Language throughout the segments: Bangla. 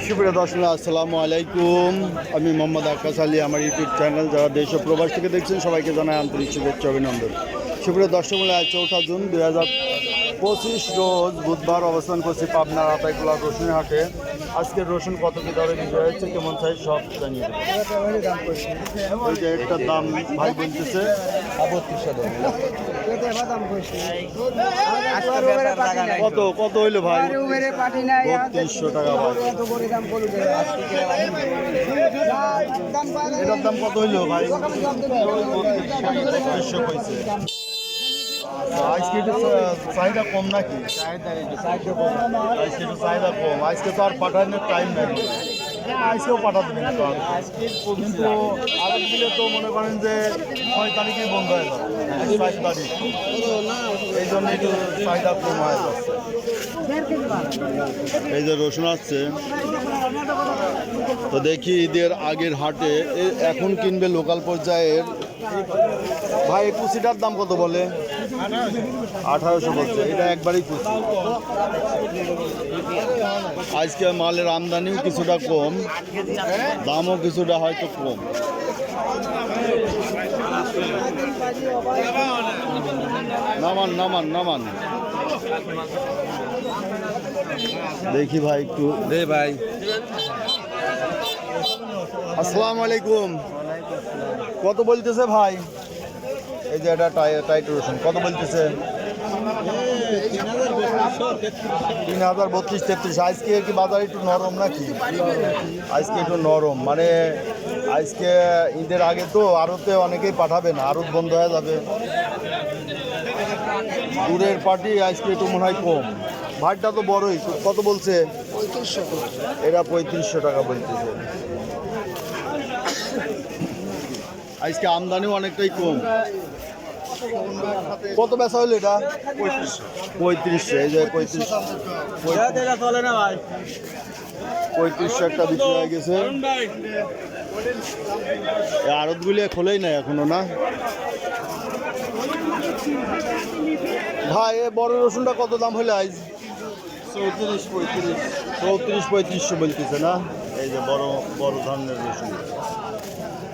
সুপ্রিয় দর্শক, আসসালামু আলাইকুম। আমি মোহাম্মদ আকাশ আলী, আমার ইউটিউব চ্যানেল। যারা দেশ ও প্রবাস থেকে দেখছেন সবাইকে জানাই আন্তরিক শুভেচ্ছা, অভিনন্দন। সুপ্রিয় দর্শক, আজ 4 জুন 2025 রোজ বুধবার অবস্থান করছি পাবনার আতাইকুলা রসুন হাটে। আজকের রসুন কত কি দরে বিক্রি হয়েছে, কেমন সাইজ, সব জানিয়ে দেবো। ওই যে একটা দাম ভাই বলতেছে 3200। কত হইলো ভাই? 3200 টাকা ভাই। এটার দাম কত হইলো ভাই? 3200 কইছে। আজকে একটু চাহিদা কম নাকি? আজকে একটু চাহিদা কম। আজকে তো আর পাঠানোর টাইম নেই, আজকেও পাঠাতে দেবেন কিন্তু আরো দিলে তো মনে করেন যে 6 তারিখেই বন্ধ হয়ে যাবে, 7 তারিখ। এই জন্য একটু চাহিদা কম হয়ে যাচ্ছে। এই যে রসুন আসছে, তো দেখি ঈদের আগের হাটে এখন কিনবে লোকাল পর্যায়ের ভাই। কুচিটার দাম কত বলে? 1800 বলছে। এটা একবারই কুচি। আজকে মালের আমদানিও কিছুটা কম, দামও কিছুটা হয়তো কম। নামান নামান নামান দেখি ভাই একটু দে ভাই। আসসালামু আলাইকুম। কত বলতেছে ভাই? এই যে এটা টাইট রসুন কত বলতেছে? 3032, 33। আজকে কি বাজার একটু নরম নাকি? আজকে একটু নরম, মানে আজকে ঈদের আগে তো আড়তে অনেকেই পাঠাবে না, আড়ত বন্ধ হয়ে যাবে। দূরের পার্টি আজকে একটু মনে হয় কম। ভাতটা তো বড়ই। কত বলছে? 3500। এরা 3500 টাকা বলতেছে। আজকে আমদানিও অনেকটাই কম। কত বেচা হলো এটা? 3500। এই যে 3500 একটা বিক্রি হয়ে গেছে। আড়তগুলি খোলেই নাই এখনো না ভাই। এ বড় রসুনটা কত দাম হলে আজ? 34-3500 বলতেছে না? এই যে বড় বড় ধরনের রসুন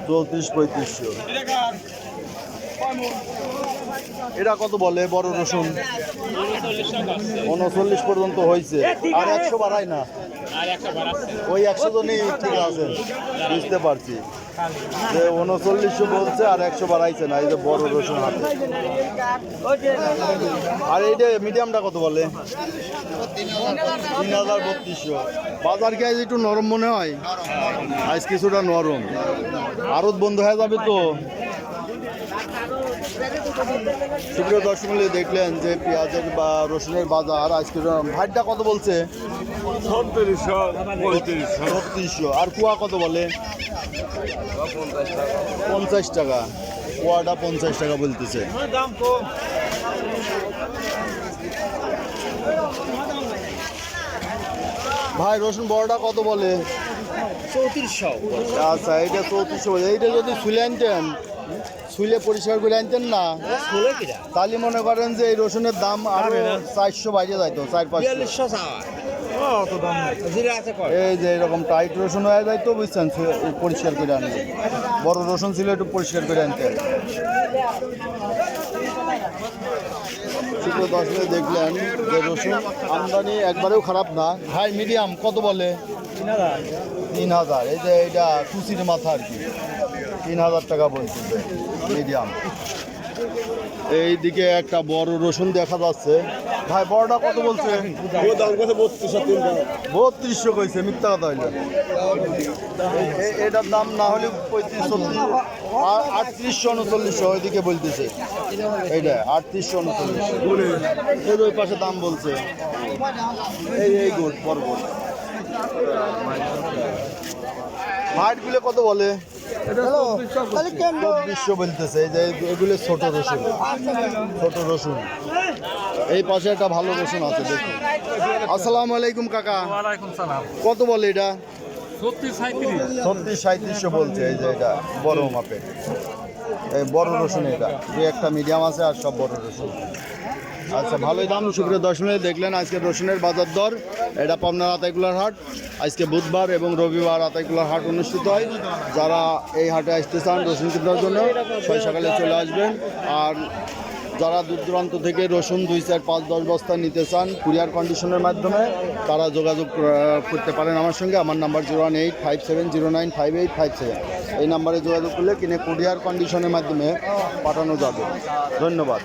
34-3500। এটা কত বলে বড় রসুন? 39 পর্যন্ত হয়েছে। আর 100 বাড়ায় না? ওই 100 জনই ঠিক আছে, বুঝতে পারছি যে 3900 বলছে আর 100 বাড়াইছে না। এই যে বড় রসুন হাতে। আর এইটা মিডিয়ামটা কত বলে? 3032। বাজার কি আজ একটু নরম মনে হয়? আজ কিছুটা নরম, আড়ত বন্ধ হয়ে যাবে তো। সুপ্রিয় দর্শক, দেখলেন যে পেঁয়াজের বা রসুনের বাজার আজকে। ভাইটা কত বলছে? 3600। আর কুয়া কত বলে? 50 টাকা। কুয়াটা 50 টাকা বলতেছে। ভাই রসুন বড়টা কত বলে? 3400। আচ্ছা, এইটা 3400। এইটা যদি ছুলে আনতেন, ছুলে পরিষ্কার করে আনতেন না, তাহলে মনে করেন যে এই রসুনের দাম আরো 400 বাইরে যাইতো, 400-500। এই যে এরকম টাইট রসুন হয়ে যাইতো, বুঝছেন, পরিষ্কার করে আনলে। বড় রসুন ছিল একটু পরিষ্কার করে আনতেন। শুক্র 10 দেখলেন যে রসুন আমদানি একবারেও খারাপ না। ভাই মিডিয়াম কত বলে? 3000। এই যে এইটা কুচির মাথা আর কি, 3000 টাকা বলতেছে মিডিয়াম। এইদিকে একটা বড় রসুন দেখা যাচ্ছে। ভাই বড়টা কত বলছে? 3200 কইছে। মিথ্যা কথা হইলো। এটার দাম না হলে 3500, 3800-3900 ওইদিকে বলতেছে। এইটা 3800-3900। ওই পাশে দাম বলছে। এই গোট বড় গোট। হাইটগুলো কত বলে? 2400 বলতেছে। এই যে এগুলো ছোট রসুন, ছোট রসুন। এই পাশে একটা ভালো রসুন আছে, দেখুন। আসসালামু আলাইকুম কাকা। কত বলে এটা? 3600 বলছে। এই যে এটা বড় মাপের, এই বড় রসুন। এটা দু একটা মিডিয়াম আছে আর সব বড় রসুন। আচ্ছা, ভালোই দাম। সুপ্রিয় দর্শক দেখলেন আজকে রসুনের বাজার দর। এটা পাবনার আতাইকুলার হাট। আজকে বুধবার এবং রবিবার আতাইকুলার হাট অনুষ্ঠিত হয়। যারা এই হাটে আসতে চান রসুন কেনার জন্য সকালে চলে আসবেন। আর যারা দূর দূরান্ত থেকে রসুন 2, 4, 5, 10 বস্তা নিতে চান কুরিয়ার কন্ডিশনের মাধ্যমে তারা যোগাযোগ করতে পারেন আমার সঙ্গে। আমার নাম্বার 01857095857। এই নাম্বারে যোগাযোগ করলে কিনে কুরিয়ার কন্ডিশনের মাধ্যমে পাঠানো যাবে। ধন্যবাদ।